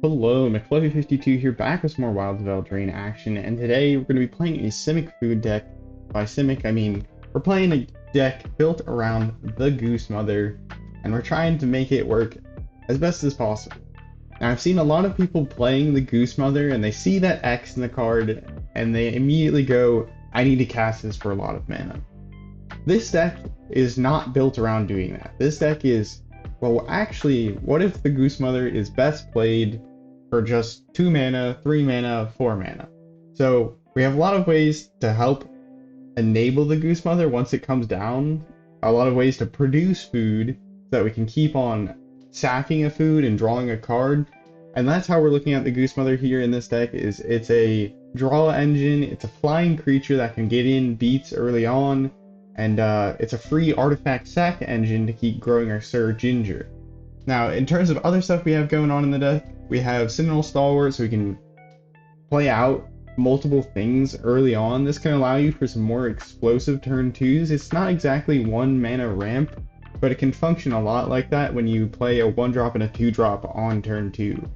Hello, McFluffy52 here, back with some more Wilds of Eldraine action, and today we're going to be playing a Simic food deck. By Simic, I mean we're playing a deck built around the Goose Mother, and we're trying to make it work as best as possible. Now, I've seen a lot of people playing the Goose Mother, and they see that X in the card, and they immediately go, I need to cast this for a lot of mana. This deck is not built around doing that. This deck is, well, actually, what if the Goose Mother is best played for just 2 mana, 3 mana, 4 mana? So we have a lot of ways to help enable the Goose Mother once it comes down, a lot of ways to produce food so that we can keep on sacking a food and drawing a card. And that's how we're looking at the Goose Mother here in this deck. Is it's a draw engine, it's a flying creature that can get in beats early on, and it's a free artifact sack engine to keep growing our Syr Ginger. Now, in terms of other stuff we have going on in the deck, we have Sentinel Stalwart, so we can play out multiple things early on. This can allow you for some more explosive turn 2s. It's not exactly 1 mana ramp, but it can function a lot like that when you play a 1-drop and a 2-drop on turn 2.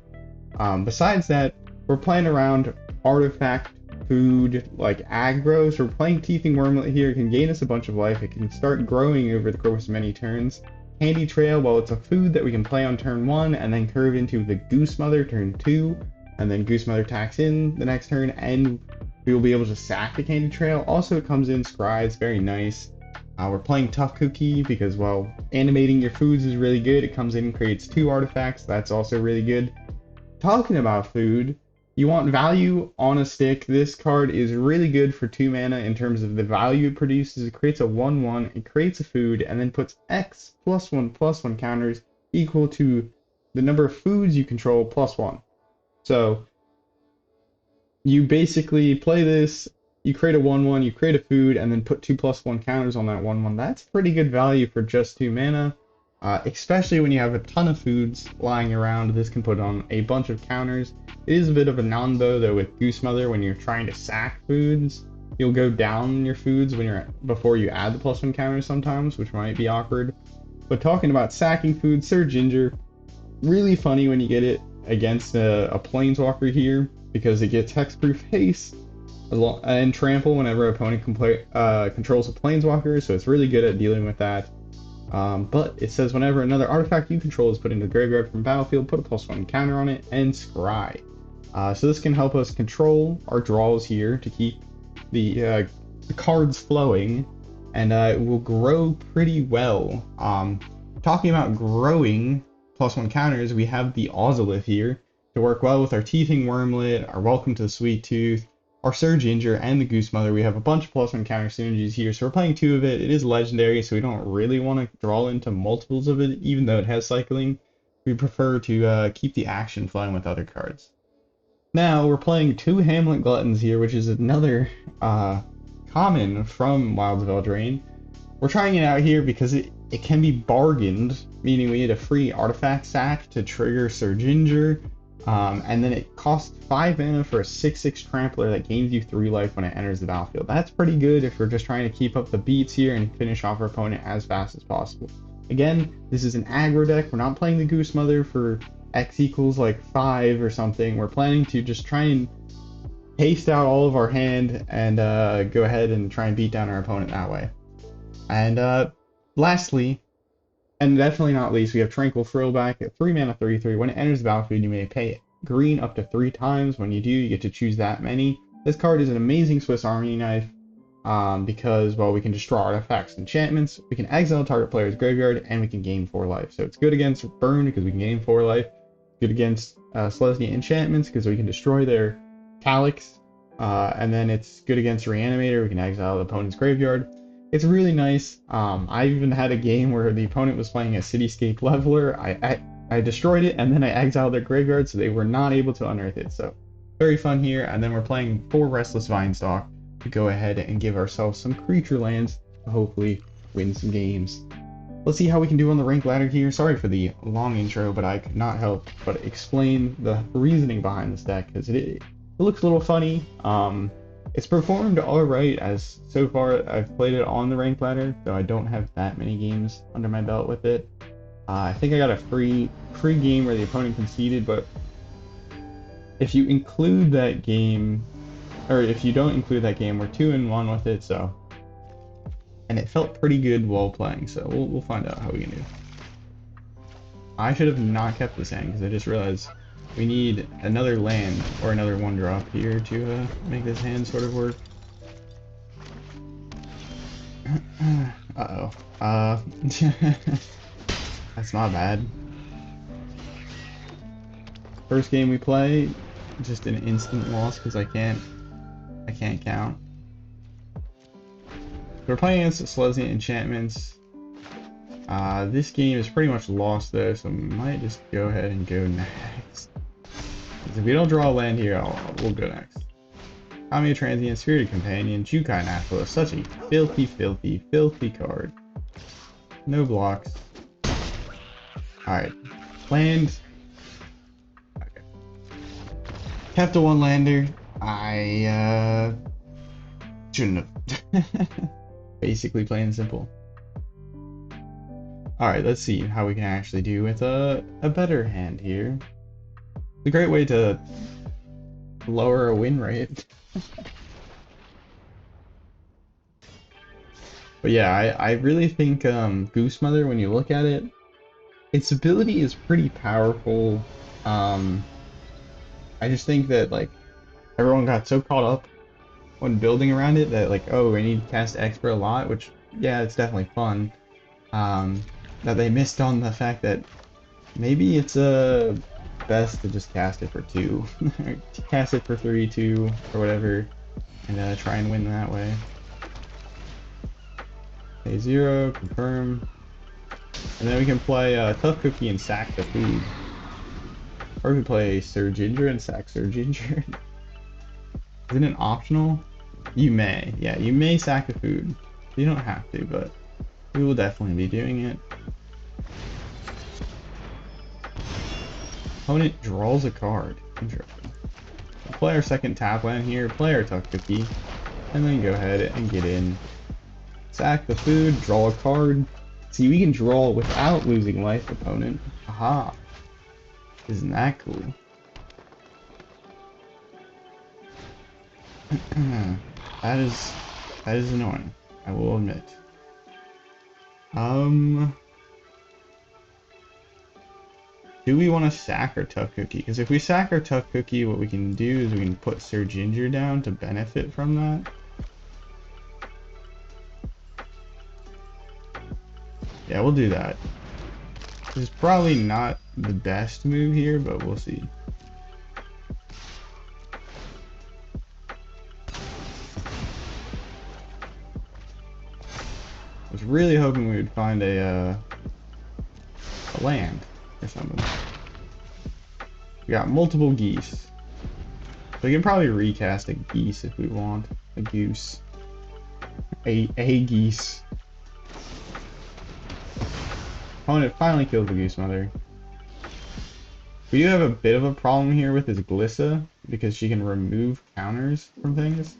Besides that, we're playing around artifact food like aggro, so we're playing Teething Wurmlet here. It can gain us a bunch of life. It can start growing over the course of many turns. Candy Trail, well, it's a food that we can play on turn 1 and then curve into the Goose Mother turn 2, and then Goose Mother attacks in the next turn, and we will be able to sack the Candy Trail. Also, it comes in Scribes, very nice. We're playing Tough Cookie because, well, animating your foods is really good. It comes in and creates 2 artifacts. That's also really good. Talking about food, you want value on a stick. This card is really good for 2 mana in terms of the value it produces. It creates a 1/1, it creates a food, and then puts X +1/+1 counters equal to the number of foods you control +1. So you basically play this, you create a 1/1, you create a food, and then put 2 +1 counters on that 1/1. That's pretty good value for just 2 mana. Especially when you have a ton of foods lying around. This can put on a bunch of counters. It is a bit of a non-bow though with Goose Mother. When you're trying to sack foods, you'll go down your foods before you add the +1 counters sometimes, which might be awkward. But talking about sacking food, Syr Ginger, really funny when you get it against a Planeswalker here, because it gets hexproof haste and trample whenever an opponent controls a Planeswalker, so it's really good at dealing with that. But it says whenever another artifact you control is put into the graveyard from battlefield, put a +1 counter on it and scry. So this can help us control our draws here to keep the cards flowing, and it will grow pretty well. Talking about growing +1 counters, we have the Ozolith here to work well with our Teething Wurmlet, our Welcome to the Sweettooth, our Syr Ginger, and the Goose Mother. We have a bunch of +1 counter synergies here, so we're playing 2 of it. It is legendary, so we don't really want to draw into multiples of it, even though it has cycling. We prefer to keep the action flowing with other cards. Now, we're playing 2 Hamlet Gluttons here, which is another common from Wilds of Eldraine. We're trying it out here because it can be bargained, meaning we get a free artifact sack to trigger Syr Ginger. And then it costs 5 mana for a 6/6 trampler that gains you 3 life when it enters the battlefield. That's pretty good if we're just trying to keep up the beats here and finish off our opponent as fast as possible. Again, this is an aggro deck. We're not playing the Goose Mother for X equals like 5 or something. We're planning to just try and haste out all of our hand and go ahead and try and beat down our opponent that way. And lastly, and definitely not least, we have Tranquil Frillback at 3 mana 33. When it enters the battlefield, you may pay green up to 3 times. When you do, you get to choose that many. This card is an amazing Swiss Army knife because, well, we can destroy artifacts, enchantments, we can exile target player's graveyard, and we can gain 4 life. So it's good against burn because we can gain 4 life. Good against Selesnya enchantments because we can destroy their Calyx. And then it's good against Reanimator. We can exile the opponent's graveyard. It's really nice. I even had a game where the opponent was playing a Cityscape Leveler. I destroyed it, and then I exiled their graveyard, so they were not able to unearth it. So very fun here. And then we're playing 4 Restless Vinestalk to go ahead and give ourselves some creature lands to hopefully win some games. Let's see how we can do on the rank ladder here. Sorry for the long intro, but I could not help but explain the reasoning behind this deck, because it looks a little funny. It's performed alright, as so far I've played it on the ranked ladder, though I don't have that many games under my belt with it. I think I got a free game where the opponent conceded, but if you include that game, or if you don't include that game, we're 2-1 with it, so. And it felt pretty good while playing, so we'll find out how we can do. I should have not kept this hand, because I just realized we need another land, or another 1-drop here to make this hand sort of work. Uh-oh. That's not bad. First game we play, just an instant loss because I can't count. We're playing against Selesnya Enchantments. This game is pretty much lost though, so I might just go ahead and go next. If we don't draw a land here, we'll go next. Omnia Transient, Spirited Companion, Jukai Naturalist, such a filthy, filthy, filthy card. No blocks. Alright. Land. Okay. Kept a 1-lander. I shouldn't have. Basically plain and simple. Alright, let's see how we can actually do with a better hand here. It's a great way to lower a win rate. But yeah, I really think Goose Mother, when you look at it, its ability is pretty powerful. I just think that like everyone got so caught up when building around it that like, oh, I need to cast Esper a lot, which yeah, it's definitely fun. That they missed on the fact that maybe it's best to just cast it for 2, cast it for 3-2 or whatever, and try and win that way. Okay, 0, confirm, and then we can play Tough Cookie and sack the food, or we can play Syr Ginger and sack Syr Ginger. Isn't it optional? You may, yeah, you may sack the food. You don't have to, but we will definitely be doing it. Opponent draws a card. Interesting. We'll play our second tap land here, play our Tough Cookie, and then go ahead and get in. Sack the food, draw a card. See, we can draw without losing life, opponent. Aha. Isn't that cool? That is annoying, I will admit. Do we want to sack our Tough Cookie? Because if we sack our Tough Cookie, what we can do is we can put Syr Ginger down to benefit from that. Yeah, we'll do that. This is probably not the best move here, but we'll see. I was really hoping we would find a land or something. We got multiple geese. We can probably recast a geese if we want. A goose. A geese. Opponent finally kills the Goose Mother. We do have a bit of a problem here with his Glissa, because she can remove counters from things.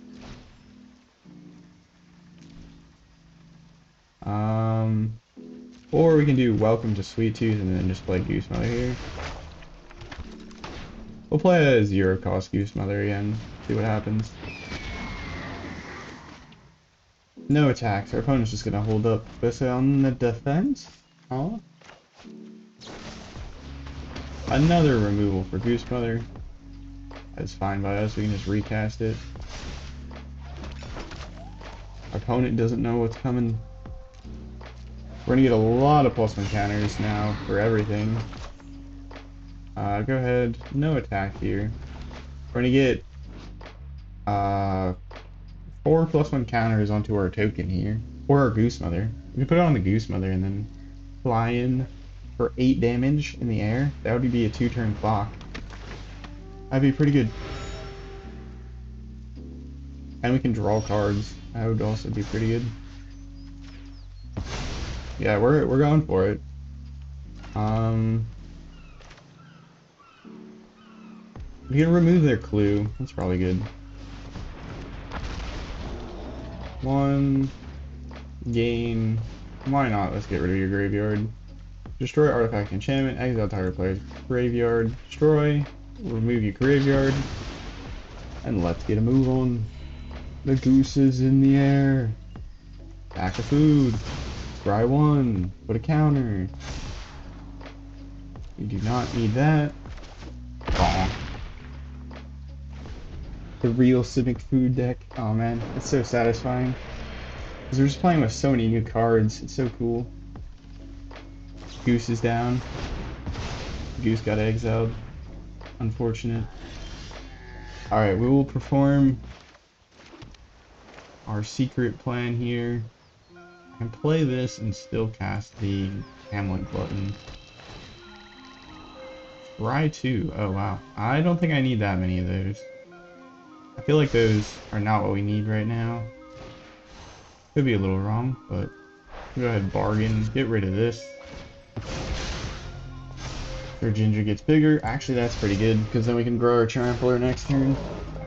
Or we can do Welcome to Sweettooth and then just play Goose Mother here. We'll play a 0-cost Goose Mother again, see what happens. No attacks, our opponent's just gonna hold up Glissa on the defense. Oh. Another removal for Goose Mother. That's fine by us, we can just recast it. Our opponent doesn't know what's coming. We're gonna get a lot of +1 counters now for everything. Go ahead, no attack here. We're gonna get 4 +1 counters onto our token here, or our Goose Mother. We can put it on the Goose Mother and then fly in for 8 damage in the air. That would be a 2-turn clock. That'd be pretty good. And we can draw cards. That would also be pretty good. Yeah, we're going for it. We can remove their clue. That's probably good. 1 gain. Why not? Let's get rid of your graveyard. Destroy artifact enchantment. Exile target player's graveyard. Destroy. remove your graveyard, and let's get a move on. The goose is in the air. Back of food. Scry 1. Put a counter. We do not need that. Bonk. The real Simic food deck. Oh man, it's so satisfying. Because we're just playing with so many new cards. It's so cool. Goose is down. Goose got exiled. Unfortunate. Alright, we will perform our secret plan here. I can play this and still cast the Hamlet Glutton. Scry 2. Oh wow. I don't think I need that many of those. I feel like those are not what we need right now. Could be a little wrong, but we'll go ahead and bargain. Get rid of this. Syr Ginger gets bigger. Actually, that's pretty good, because then we can grow our Trampler next turn.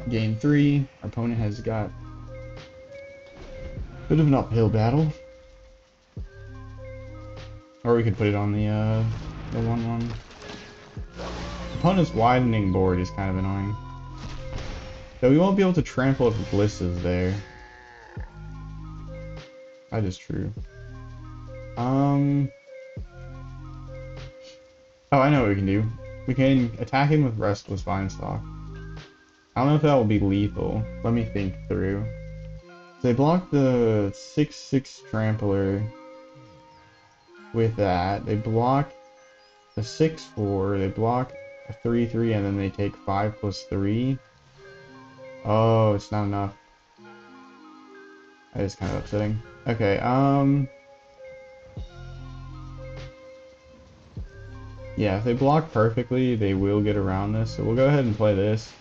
Gain 3. Our opponent has got a bit of an uphill battle. Or we could put it on the 1/1. Opponent's widening board is kind of annoying. So we won't be able to trample if Bliss is there. That is true. Oh, I know what we can do. We can attack him with Restless Vinestalk. I don't know if that will be lethal. Let me think through. They block the 6/6 Trampler with that. They block the 6/4. They block a 3/3, and then they take 5+3. Oh, it's not enough. That is kind of upsetting. Okay, yeah, if they block perfectly, they will get around this, so we'll go ahead and play this.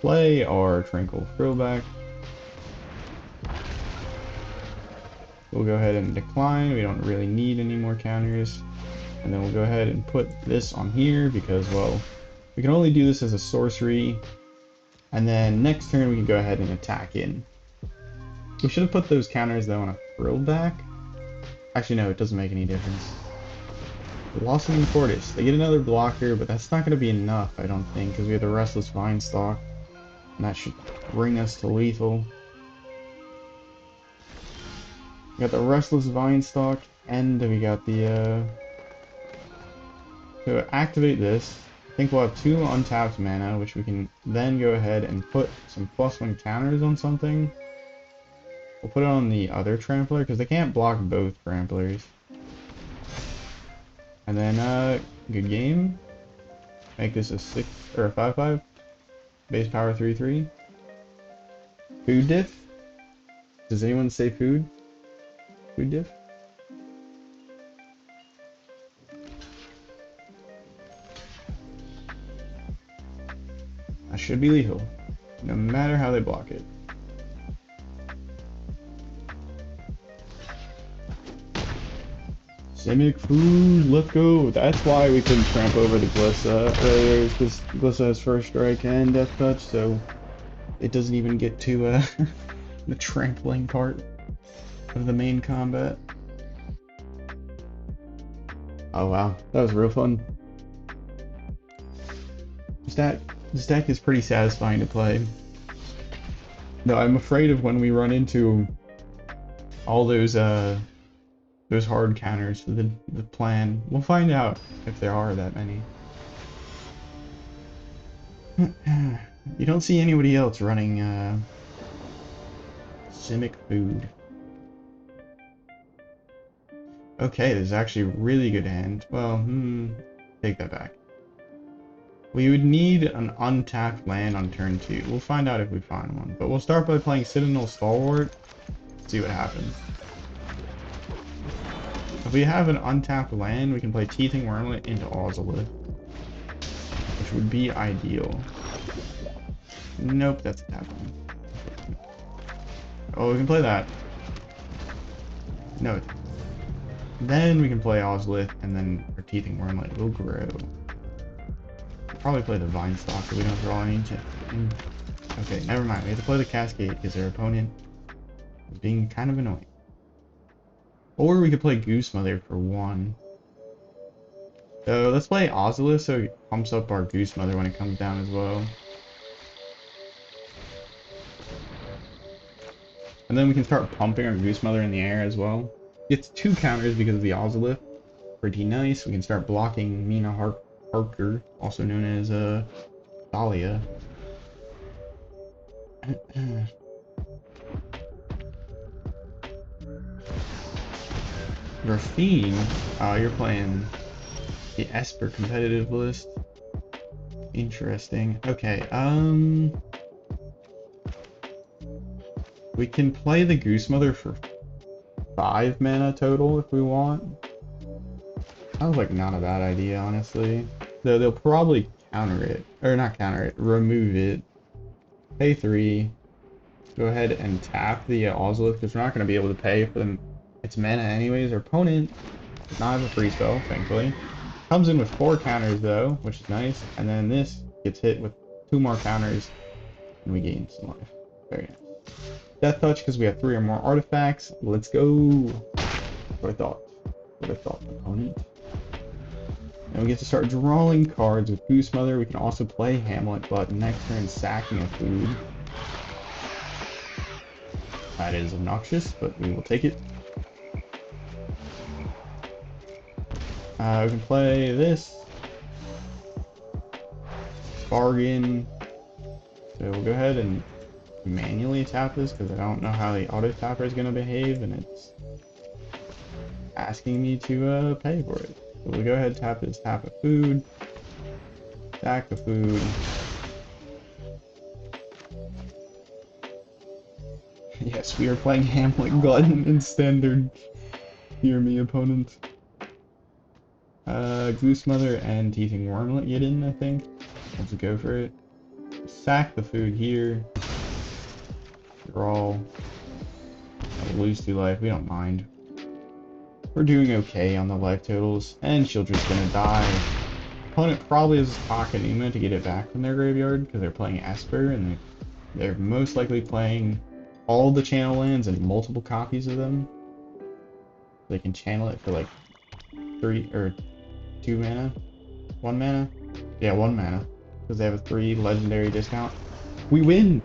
Play our Tranquil Frillback. We'll go ahead and decline, we don't really need any more counters. And then we'll go ahead and put this on here, because, well, we can only do this as a sorcery. And then next turn we can go ahead and attack in. We should have put those counters though on a Frillback. Actually no, it doesn't make any difference. Blossoming Fortis. They get another blocker, but that's not going to be enough, I don't think, because we have the Restless Vinestalk. And that should bring us to lethal. We got the Restless Vinestalk, and we got the, to activate this, I think we'll have 2 untapped mana, which we can then go ahead and put some +1 counters on something. We'll put it on the other Trampler, because they can't block both Tramplers. And then, good game. Make this a 6 or a 5/5. Base power 3/3. Food diff. Does anyone say food? Food diff. That should be lethal, no matter how they block it. Simic food, let's go. That's why we couldn't tramp over the Glissa earlier, because Glissa has first strike and death touch, so it doesn't even get to the trampling part of the main combat. Oh wow, that was real fun. This deck is pretty satisfying to play. No, I'm afraid of when we run into all those hard counters for the plan. We'll find out if there are that many. You don't see anybody else running Simic food. Okay, this is actually a really good hand. Well, take that back. We would need an untapped land on turn 2. We'll find out if we find one. But we'll start by playing Citadel Stalwart. See what happens. If we have an untapped land, we can play Teething Wurmlet into Azorius, which would be ideal. Nope, that's a tap land. Oh, we can play that. No. Then we can play Azorius, and then our Teething Wurmlet will grow. We'll probably play the Vinestalk so we don't draw any. Okay, never mind. We have to play the Cascade because their opponent is being kind of annoying. Or we could play Goose Mother for 1. So let's play Azorius so it pumps up our Goose Mother when it comes down as well. And then we can start pumping our Goose Mother in the air as well. Gets 2 counters because of the Azorius. Pretty nice. We can start blocking Mina Harker, also known as Thalia. Graphene, you're playing the Esper competitive list. Interesting. Okay, we can play the Goose Mother for 5 mana total if we want. Sounds like not a bad idea, honestly. Though they'll probably counter it, or not counter it, remove it. Pay 3. Go ahead and tap the Azorius because we're not going to be able to pay for them. Its mana anyways. Our opponent does not have a free spell, thankfully. Comes in with 4 counters though, which is nice. And then this gets hit with 2 more counters, and we gain some life. Very nice. Death Touch because we have 3 or more artifacts. Let's go. What I thought. What I thought, opponent. And we get to start drawing cards with Goose Mother. We can also play Hamlet Glutton next turn, sacking a food. That is obnoxious, but we will take it. We can play this. Bargain. So we'll go ahead and manually tap this because I don't know how the auto tapper is going to behave, and it's asking me to pay for it. So we'll go ahead and tap this, tap a food, stack the food. Yes, we are playing Hamlet Glutton in standard. Hear me, opponent. Goose Mother and Teething Wurmlet get in, I think. Let's go for it. Sack the food here. Draw. Lose 2 life, we don't mind. We're doing okay on the life totals, and Children's gonna die. Opponent probably has Takanuma to get it back from their graveyard because they're playing Esper, and they're most likely playing all the channel lands and multiple copies of them. They can channel it for like 3 or 2 mana, 1 mana. Yeah, 1 mana because they have a 3 legendary discount. We win.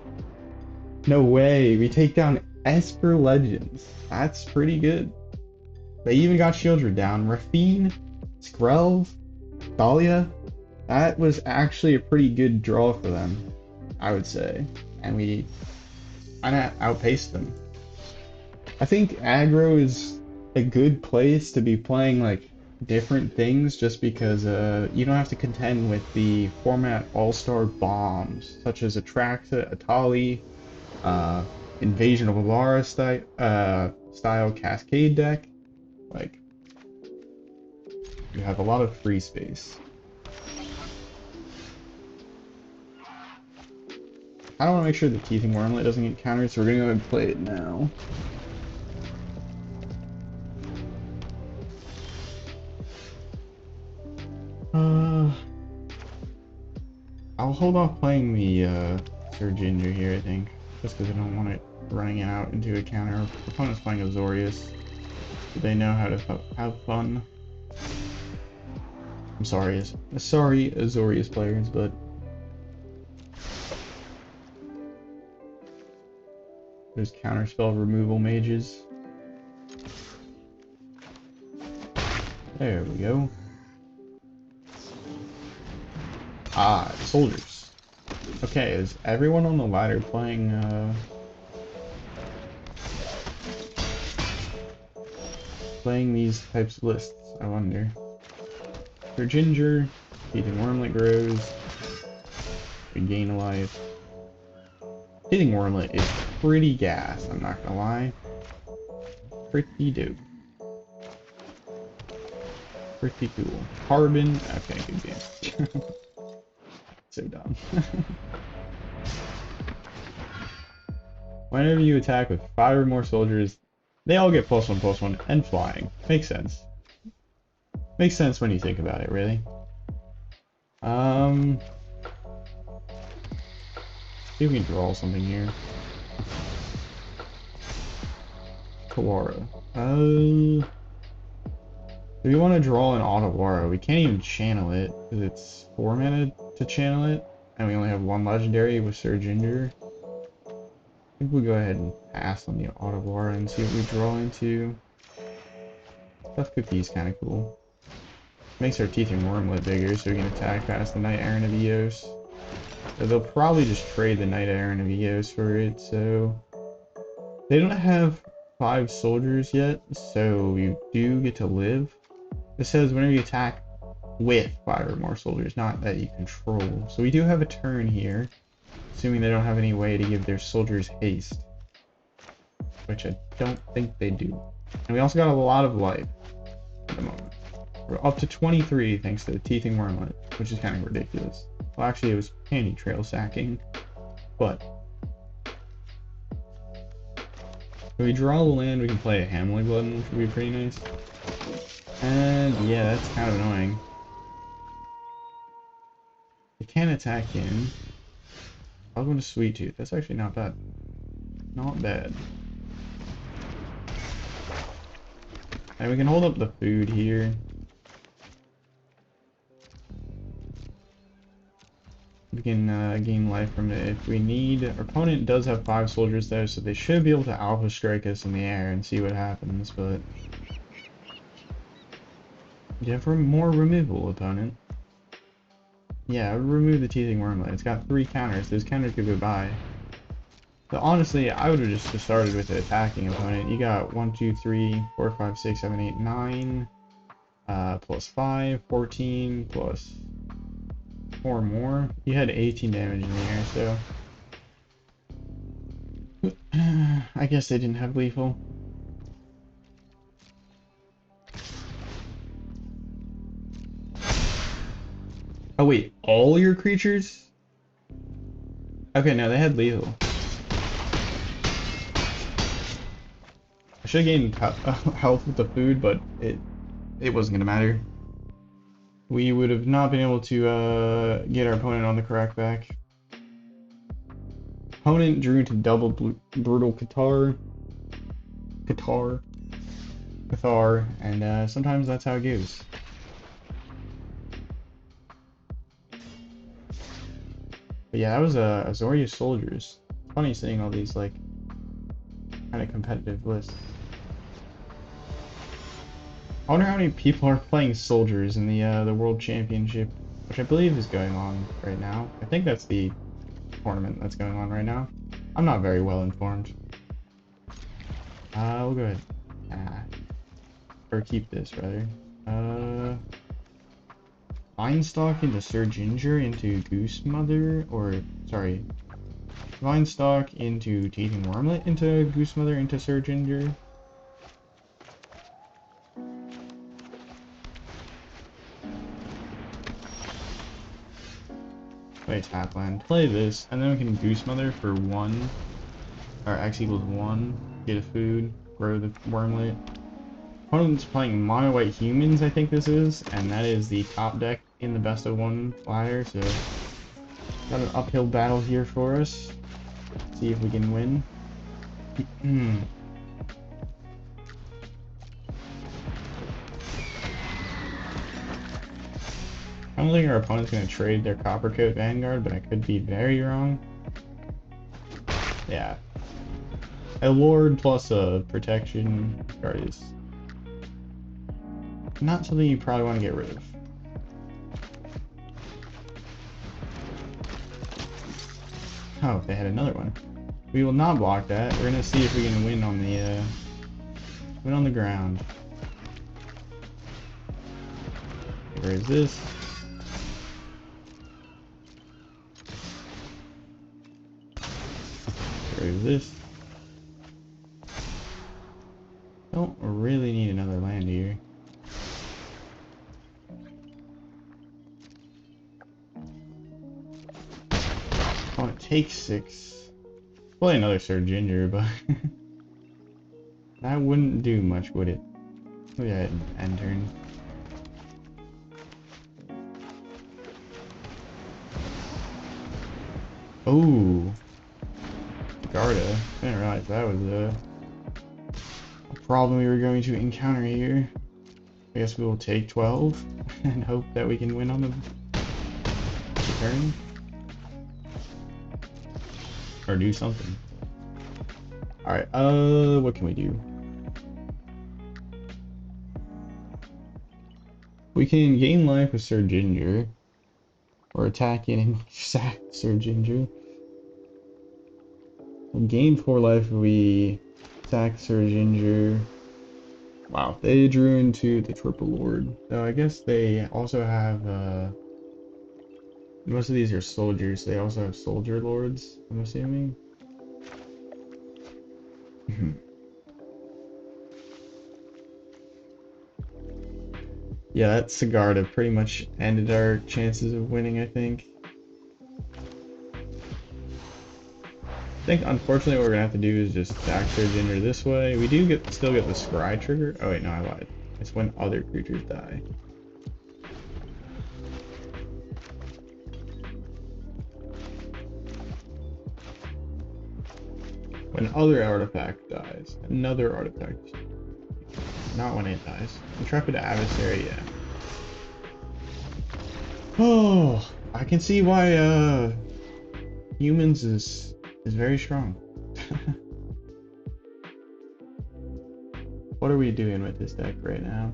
No way. We take down Esper Legends. That's pretty good. They even got Shieldred down. Rafine, Skrelv, Thalia. That was actually a pretty good draw for them, I would say. And we kind of outpaced them. I think aggro is a good place to be playing like different things just because you don't have to contend with the format all-star bombs such as Atraxa, Atali, Invasion of Alara style Cascade deck. Like, you have a lot of free space. I don't want to make sure the Teething Wurmlet doesn't get countered, so we're gonna go ahead and play it now. I'll hold off playing the Syr Ginger here, I think, just because I don't want it running out into a counter. Our opponent's playing Azorius. They know how to have fun. I'm sorry, Azorius players, but there's counterspell removal mages. There we go. Ah, soldiers. Okay, is everyone on the ladder playing these types of lists, I wonder. Syr Ginger, Teething Wurmlet grows, we gain a life. Teething Wurmlet is pretty gas, I'm not gonna lie. Pretty dope. Pretty cool. Carbon, okay, good game. So dumb. Whenever you attack with 5 or more soldiers, they all get +1/+1 and flying. Makes sense. Makes sense when you think about it, really. See if we can draw something here. Kawara. Do we want to draw an Otawara? We can't even channel it because it's 4 mana to channel it, and we only have 1 legendary with Syr Ginger. I think we'll go ahead and pass on the Otawara and see what we draw into. Stuff Cookie's kind of cool. Makes our Teething Wurmlet bigger so we can attack past the Knight Errant of Eos. So they'll probably just trade the Knight Errant of Eos for it, so... They don't have 5 soldiers yet, so we do get to live. It says whenever you attack with 5 or more soldiers, not that you control. So we do have a turn here, assuming they don't have any way to give their soldiers haste. Which I don't think they do. And we also got a lot of life at the moment. We're up to 23 thanks to the Teething Wurmlet, which is kind of ridiculous. Well, actually, it was handy trail sacking, but if we draw the land, we can play a Hamlet Glutton, which would be pretty nice. And yeah, that's kind of annoying. They can attack in. I'll go into Sweettooth. That's actually not bad. Not bad. And we can hold up the food here. We can gain life from it if we need. Our opponent does have 5 soldiers though, so they should be able to alpha strike us in the air and see what happens, but... Yeah, for more removal, opponent. Yeah, remove the Teething Wurmlet. It's got 3 counters. Those counters could go by. But honestly, I would have just started with the attacking opponent. You got 1, 2, 3, 4, 5, 6, 7, 8, 9. Plus 5, 14, plus 4 more. You had 18 damage in the air, so... I guess they didn't have lethal. Oh wait, all your creatures? Okay, no, they had lethal. I should have gained health with the food, but it wasn't gonna matter. We would have not been able to get our opponent on the crackback. Opponent drew into double brutal Cathar, and sometimes that's how it goes. But yeah, that was Azorius soldiers. Funny seeing all these like kind of competitive lists. I wonder how many people are playing soldiers in the World Championship, which I believe is going on right now. I think that's the tournament that's going on right now. I'm not very well informed. We'll go ahead. Or keep this, rather. Vinestalk into Syr Ginger into Goose Mother, or, sorry. Vinestalk into Teething Wurmlet into Goose Mother into Syr Ginger. Play Tapland. Play this, and then we can Goose Mother for 1. Or X equals 1. Get a food. Grow the Wurmlet. Opponent's playing Mono White Humans, I think this is, and that is the top deck in the best of 1 ladder, so got an uphill battle here for us. See if we can win. I don't think our opponent's going to trade their Coppercoat Vanguard, but I could be very wrong. Yeah. A Lord plus a Protection card is not something you probably want to get rid of. Oh, they had another one. We will not block that. We're gonna see if we can win on the ground. Where is this? Where is this? Don't really need another land here. Oh, it takes 6. Play another Syr Ginger, but that wouldn't do much, would it? Go ahead and end turn. Oh, Garda. I didn't realize that was a problem we were going to encounter here. I guess we will take 12 and hope that we can win on the turn. Or do something. Alright, what can we do? We can gain life with Syr Ginger. Or attack and sack Syr Ginger. We gain 4 life if we attack Syr Ginger. Wow, they drew into the Triple Lord. So I guess they also have, most of these are soldiers, so they also have Soldier Lords, I'm assuming. Yeah, that Sigarda pretty much ended our chances of winning, I think. I think, unfortunately, what we're gonna have to do is just attack Syr Ginger this way. We do still get the Scry trigger. Oh wait, no, I lied. It's when other creatures die. When other artifact dies. Another artifact. Not when it dies. Intrepid Adversary, yeah. Oh, I can see why humans is very strong. What are we doing with this deck right now?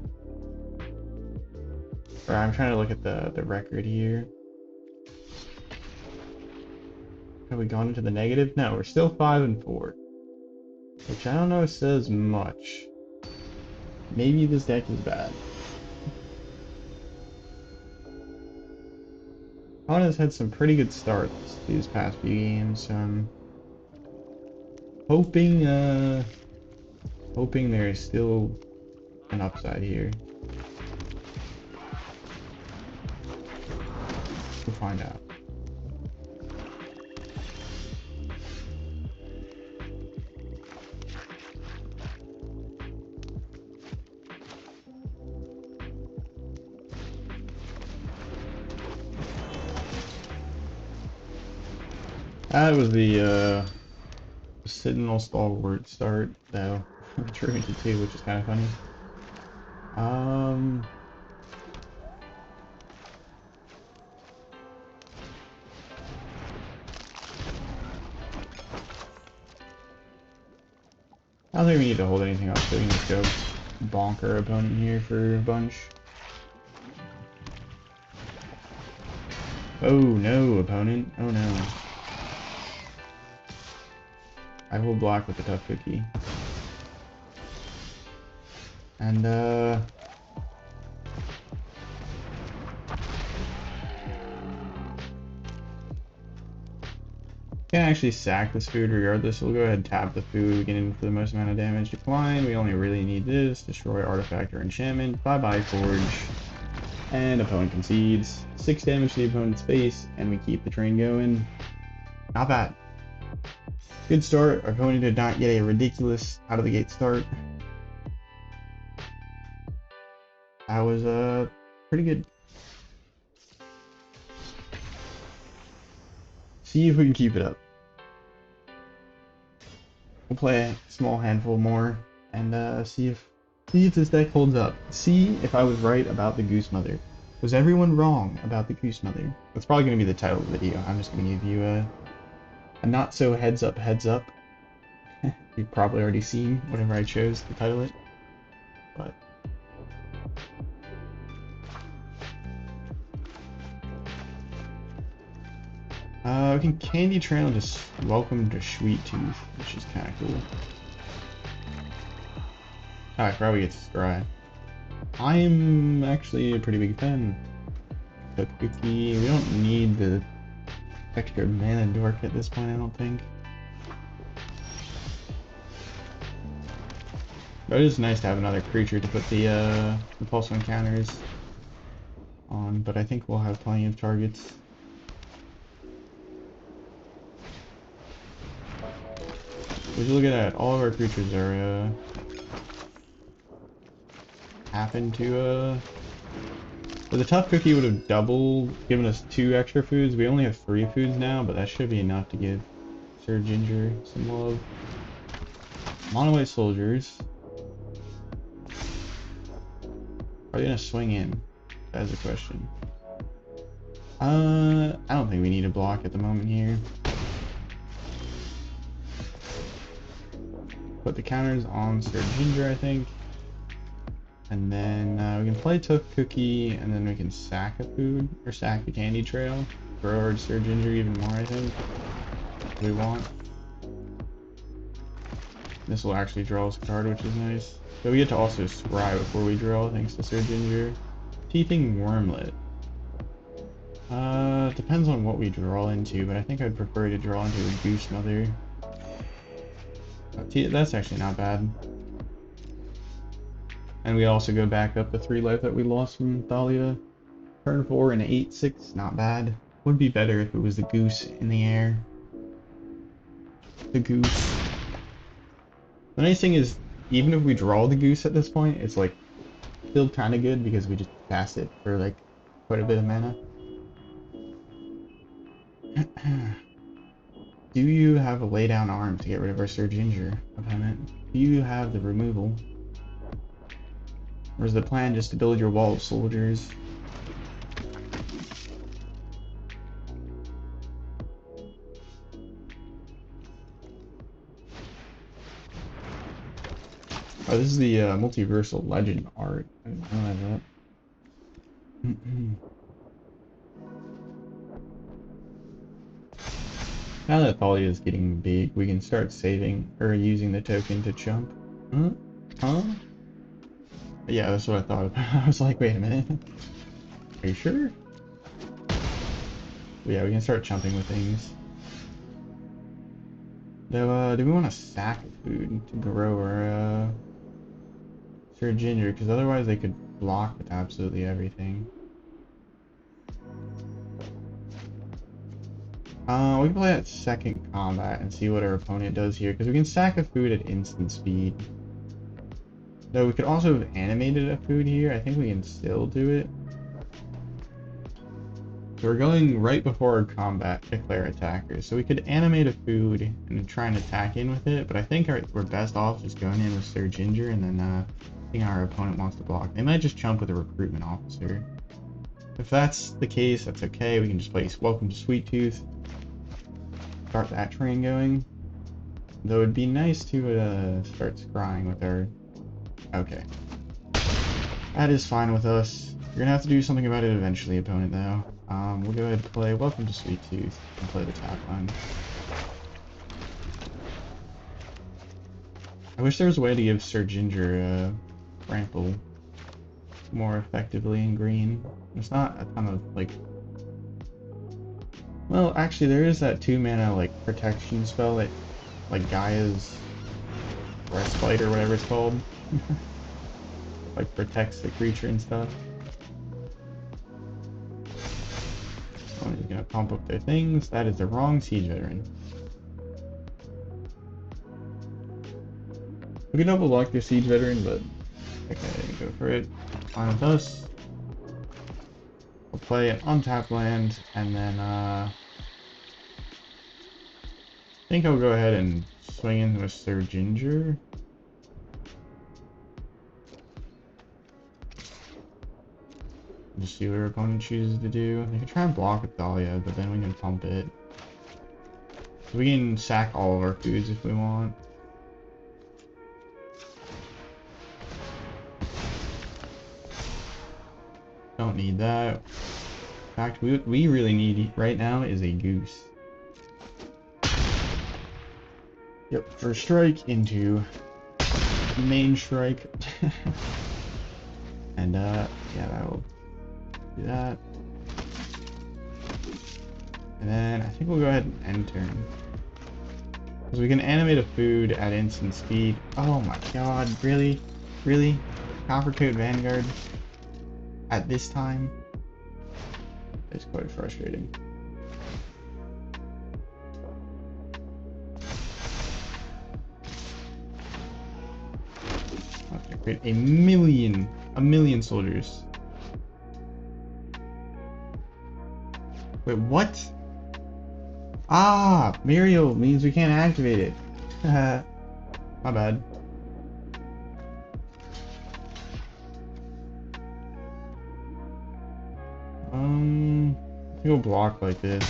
Or I'm trying to look at the record here. Have we gone into the negative? No, we're still 5-4. Which I don't know says much. Maybe this deck is bad. Opponent's had some pretty good starts these past few games. Hoping there's still an upside here. We'll find out. That was the Sentinel Stalwart start, though. Drew into 2, which is kind of funny. I don't think we need to hold anything up, so we can just go bonk our opponent here for a bunch. Oh no, opponent. Oh no. I will block with the tough cookie. And can't actually sack this food regardless. We'll go ahead and tap the food, get in for the most amount of damage. Decline. We only really need this. Destroy artifact or enchantment. Bye bye forge. And opponent concedes. 6 damage to the opponent's face, and we keep the train going. Not bad. Good start. Our opponent did not get a ridiculous out of the gate start. That was pretty good. See if we can keep it up. We'll play a small handful more and see if this deck holds up. See if I was right about the Goose Mother. Was everyone wrong about the Goose Mother? That's probably going to be the title of the video. I'm just going to give you a not so heads up. You've probably already seen whatever I chose to title it, but we can Candy Trail and just welcome to Sweettooth, which is kind of cool. Oh, I forgot we get to Scry. I am actually a pretty big fan. The quickie, we don't need the extra mana dork at this point, I don't think. But it is nice to have another creature to put the pulse on counters on, but I think we'll have plenty of targets. Would you look at that? All of our creatures are happen to but the tough cookie would have given us 2 extra foods. We only have 3 foods now, but that should be enough to give Syr Ginger some love. Mono white soldiers. Are they gonna swing in? That's the question. I don't think we need a block at the moment here. Put the counters on Syr Ginger, I think. And then we can play Tough Cookie, and then we can sack a food, or sack the candy trail. Grow our Syr Ginger even more, I think. If we want. This will actually draw us a card, which is nice. So we get to also scry before we draw, thanks to Syr Ginger. Teething Wurmlet. Depends on what we draw into, but I think I'd prefer to draw into a Goose Mother. That's actually not bad. And we also go back up the 3 life that we lost from Thalia. Turn 4 and 8/6, not bad. Would be better if it was the goose in the air. The goose. The nice thing is, even if we draw the goose at this point, it's like still kind of good because we just cast it for like quite a bit of mana. Do you have a lay down arm to get rid of our Syr Ginger opponent? Do you have the removal? Or is the plan just to build your wall of soldiers? Oh, this is the multiversal legend art. I didn't realize that. Now that Thalia is getting big, we can start saving or using the token to chump. Huh? Yeah, that's what I thought about. I was like, wait a minute. Are you sure? But yeah, we can start chumping with things. Though, do we want to sack food to grow our Syr Ginger? Because otherwise they could block with absolutely everything. We can play that second combat and see what our opponent does here, because we can sack a food at instant speed. Though we could also have animated a food here. I think we can still do it. So we're going right before our combat declare attackers. So we could animate a food and try and attack in with it, but I think we're best off just going in with Syr Ginger and then seeing how our opponent wants to block. They might just chump with a recruitment officer. If that's the case, that's okay. We can just play Welcome to Sweettooth. Start that train going. Though it'd be nice to start scrying with our... Okay. That is fine with us. You're gonna have to do something about it eventually, opponent, though. We'll go ahead and play Welcome to Sweettooth and play the tap line. I wish there was a way to give Syr Ginger Tranquil more effectively in green. There's not a ton of, like... Well, actually, there is that 2-mana, like, protection spell that, like, Gaia's Respite or whatever it's called. Like, protects the creature and stuff. Someone is gonna pump up their things. That is the wrong Siege Veteran. We can double block the Siege Veteran, but okay, go for it. Fine with us. We'll play an untapped land, and then I think I'll go ahead and swing in with Syr Ginger. Just see what our opponent chooses to do. They can try and block with Thalia, but then we can pump it. So we can sack all of our foods if we want. Don't need that. In fact, what we really need right now is a goose. Yep, first strike into main strike. And yeah, that'll do that. And then I think we'll go ahead and end turn. Because we can animate a food at instant speed. Oh my god, really? Really? Coppercoat Vanguard? At this time? It's quite frustrating. Okay, create a million soldiers. Wait, what? Ah, Muriel means we can't activate it. My bad. We'll block like this.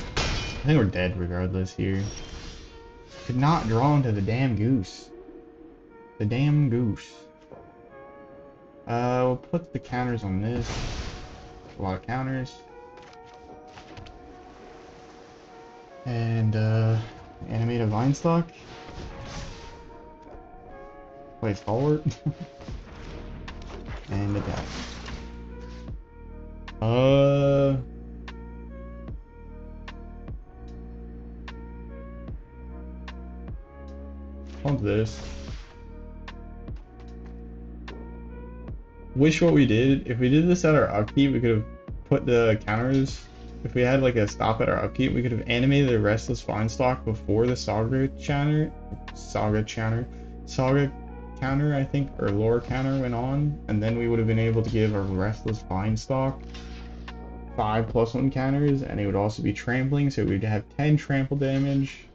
I think we're dead regardless here. Could not draw into the damn goose. The damn goose. We'll put the counters on this. A lot of counters. And, animate a vine stock. Play forward. And attack. Pump this. Wish what we did. If we did this at our upkeep, we could have put the counters. If we had like a stop at our upkeep, we could have animated the Restless Vine Stock before the Saga counter, I think, or lore counter went on, and then we would have been able to give our Restless Vine Stock 5+1 counters, and it would also be trampling, so we'd have 10 trample damage,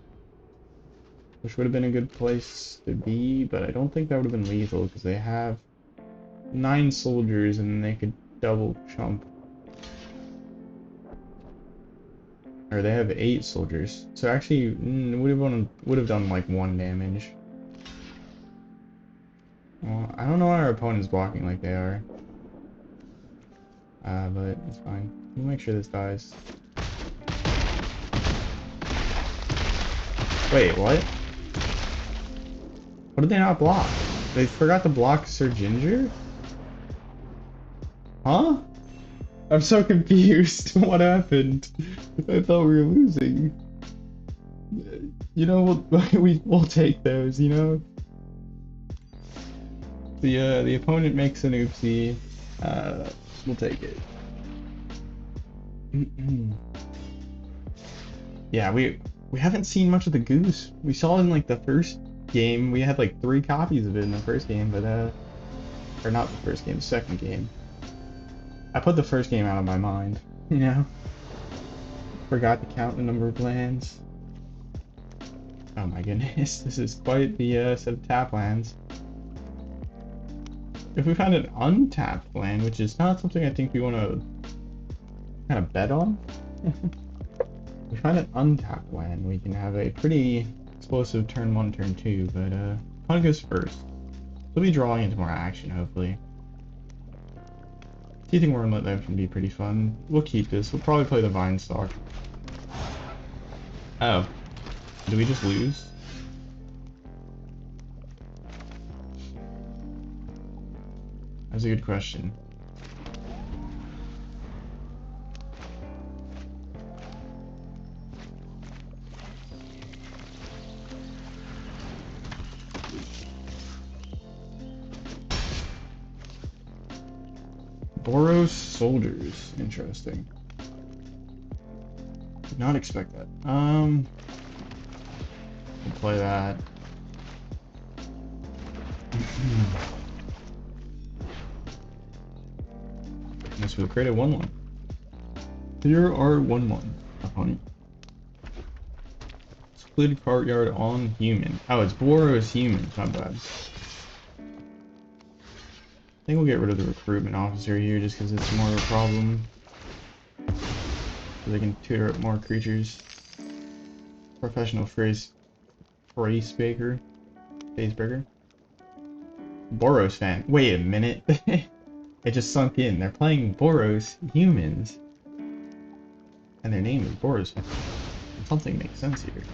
which would have been a good place to be, but I don't think that would have been lethal because they have 9 soldiers and they could double chump. Or they have 8 soldiers, so actually would have done like 1 damage. Well, I don't know why our opponent's blocking like they are. But it's fine. We'll make sure this dies. Wait, what? What did they not block? They forgot to block Syr Ginger? Huh? I'm so confused. What happened? I thought we were losing. You know, we'll take those, you know? The opponent makes an oopsie. We'll take it. Yeah, we haven't seen much of the goose. We saw it in like the first game. We had like 3 copies of it in the first game, but or not the first game, the second game. I put the first game out of my mind, you know? Forgot to count the number of lands. Oh my goodness, this is quite the set of tap lands. If we found an untapped land, which is not something I think we want to kind of bet on, if we find an untapped land, we can have a pretty explosive turn 1, turn 2, but opponent goes first. We'll be drawing into more action, hopefully. Teething Wurmlet there can be pretty fun. We'll keep this. We'll probably play the Vine Stock. Oh. Did we just lose? That's a good question. Boros soldiers. Interesting. Did not expect that. We'll play that. This will create a 1/1. Here are 1/1 opponent. Split courtyard on human. Oh, it's Boros humans, my bad. I think we'll get rid of the recruitment officer here just because it's more of a problem. So they can tutor up more creatures. Professional phrase baker. Boros fan. Wait a minute. It just sunk in. They're playing Boros humans. And their name is Boros fan. Something makes sense here.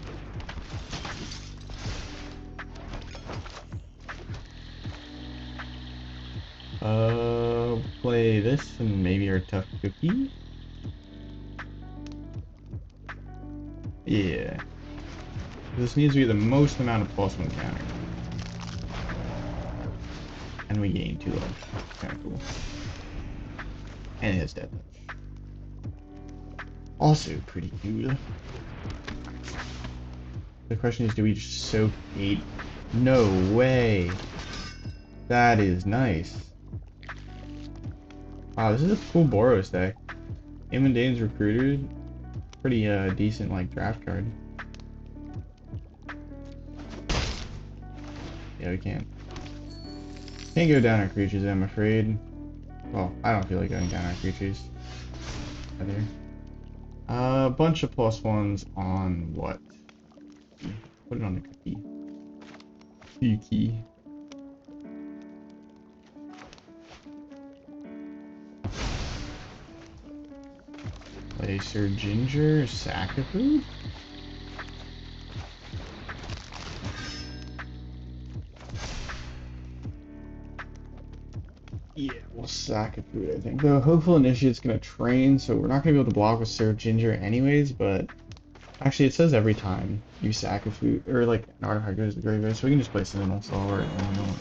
Play this and maybe our tough cookie. Yeah. This needs to be the most amount of +1 counter. And we gain 2 life. Kinda cool. And it has death touch. Also pretty good. The question is, do we just soak 8? No way. That is nice. Wow, this is a cool Boros deck. Dane's Recruiter. Pretty decent like draft card. Yeah, we can't. Can't go down our creatures, I'm afraid. Well, I don't feel like going down our creatures. together. A bunch of +1s on what? Put it on the cookie. Yuki. Play Syr Ginger, sack of food? Yeah, we'll sack of food, I think. The Hopeful Initiate's gonna train, so we're not gonna be able to block with Syr Ginger anyways, but actually it says every time you sack a food, or like an artifact goes to the graveyard, so we can just play Sentinel Stalwart and we don't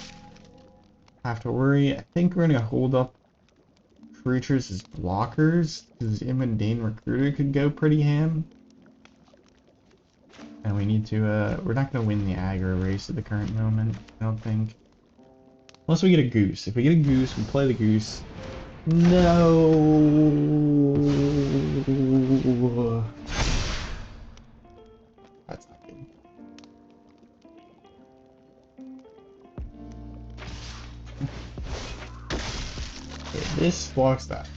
have to worry. I think we're gonna hold up creatures as blockers, because Mundane Recruiter could go pretty ham. And we need to, we're not going to win the aggro race at the current moment, I don't think. Unless we get a Goose. If we get a Goose, we play the Goose. No! That's not good. Okay, this blocks that.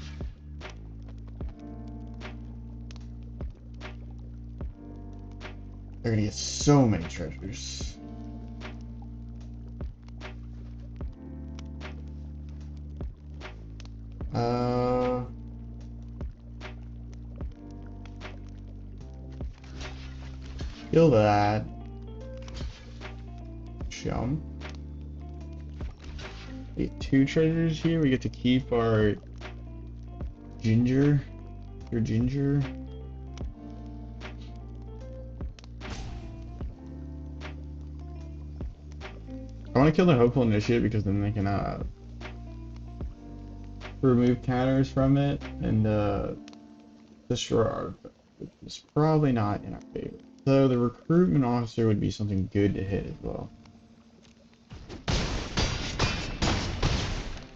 They're gonna get so many treasures. Kill that. Chum. We get 2 treasures here. We get to keep our Ginger. Your Ginger. I want to kill the Hopeful Initiate because then they can remove counters from it and destroy our, which is probably not in our favor. So the Recruitment Officer would be something good to hit as well.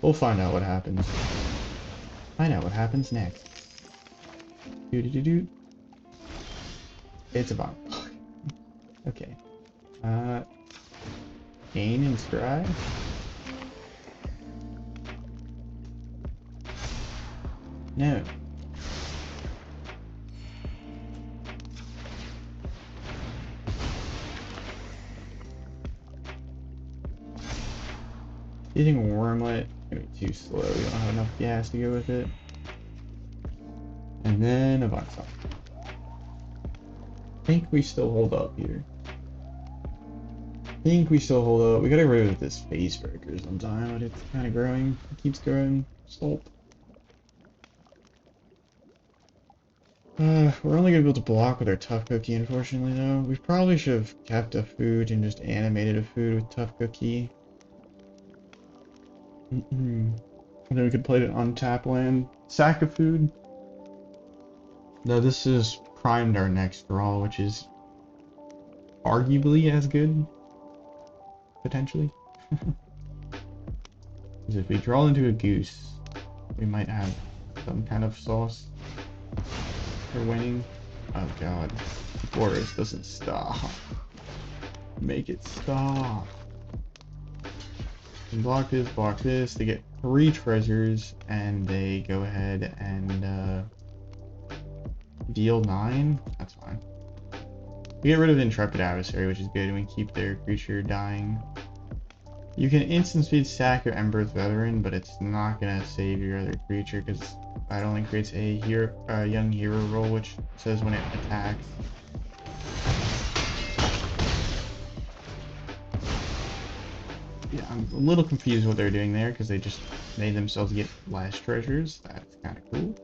We'll find out what happens. Find out what happens next. Doo-doo-doo-doo. It's a bomb. Okay. Gain and Scry. No. Using Wurmlet is gonna be too slow. We don't have enough gas to go with it. And then a bunch of. I think we still hold up here. We gotta get rid of this face breaker sometime, but it's kind of growing. It keeps growing. Salt. We're only gonna be able to block with our Tough Cookie, unfortunately, though. We probably should have kept a food and just animated a food with Tough Cookie. And then we could play it on tap land. Sack of food. Now this is primed our next draw, which is arguably as good. Potentially. Because if we draw into a Goose, we might have some kind of sauce for winning. Oh god. Boros doesn't stop. Make it stop. And block this. They get 3 treasures, and they go ahead and deal 9. That's fine. We get rid of Intrepid Adversary, which is good, and we keep their creature dying. You can instant speed sack your Ember's Veteran, but it's not gonna save your other creature because that only creates a young hero roll, which says when it attacks. Yeah, I'm a little confused what they're doing there because they just made themselves get less treasures. That's kind of cool.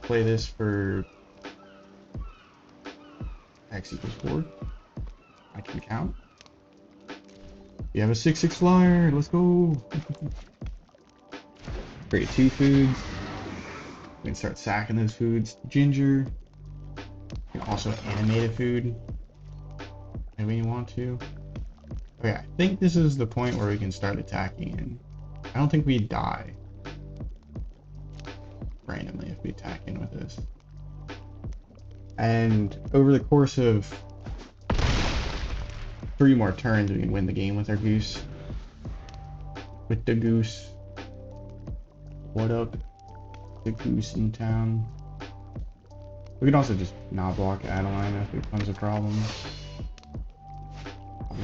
Play this for X equals 4. I can count. You have a 6/6 flyer. Let's go. Create 2 foods. We can start sacking those foods. Ginger. You can also animate a food if we want to. Okay, I think this is the point where we can start attacking, and I don't think we die randomly if we attack in with this. And over the course of 3 more turns, we can win the game with our Goose. With the Goose. What up? The Goose in town. We can also just not block Adeline if it becomes a problem.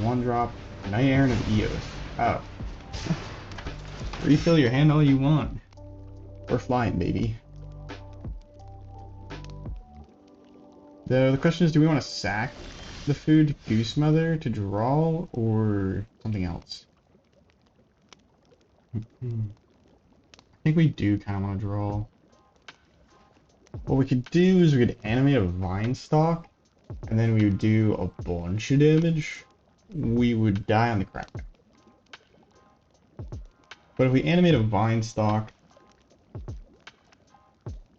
One drop, Night Errant of Eos. Oh. Refill your hand all you want. We're flying, baby. The question is, do we want to sack the food Goose Mother to draw, or something else? I think we do kind of want to draw. What we could do is we could animate a Vine Stalk, and then we would do a bunch of damage. We would die on the crackback. But if we animate a Vine Stalk,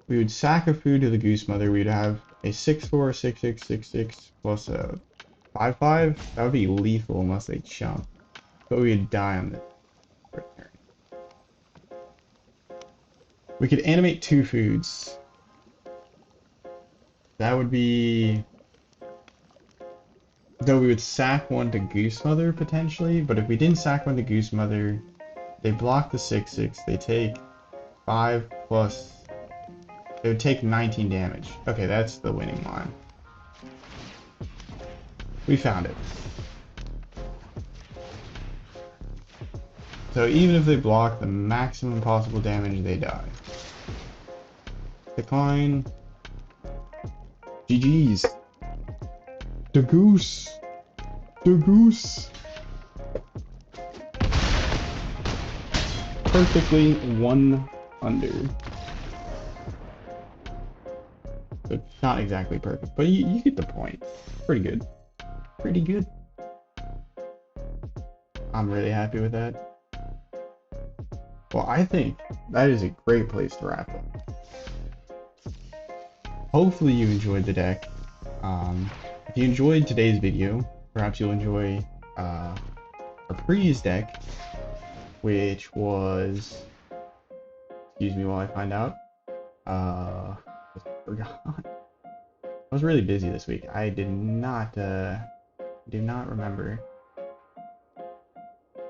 we would sack a food to the Goose Mother. We'd have a 6/4, 6/6, 6/6 plus a 5/5. That would be lethal unless they chump. But we would die on the return. We could animate 2 foods. That would be... Though we would sack one to Goose Mother potentially, but if we didn't sack one to Goose Mother, they block the 6/6. They take 5 plus... It would take 19 damage. Okay, that's the winning line. We found it. So even if they block the maximum possible damage, they die. Decline. GG's. The goose. The goose. Perfectly 1 under. So not exactly perfect, but you get the point. Pretty good. Pretty good. I'm really happy with that. Well, I think that is a great place to wrap up. Hopefully you enjoyed the deck. If you enjoyed today's video, perhaps you'll enjoy our previous deck, which was... Excuse me while I find out. I forgot. I was really busy this week. I do not remember.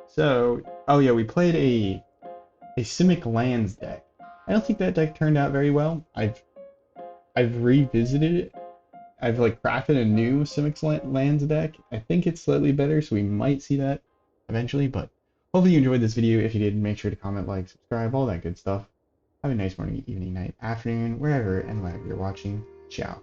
So, oh yeah, we played a Simic lands deck. I don't think that deck turned out very well. I've revisited it. I've like crafted a new Simic lands deck. I think it's slightly better, so we might see that eventually. But hopefully you enjoyed this video. If you did, make sure to comment, like, subscribe, all that good stuff. Have a nice morning, evening, night, afternoon, wherever and whenever you're watching. Ciao.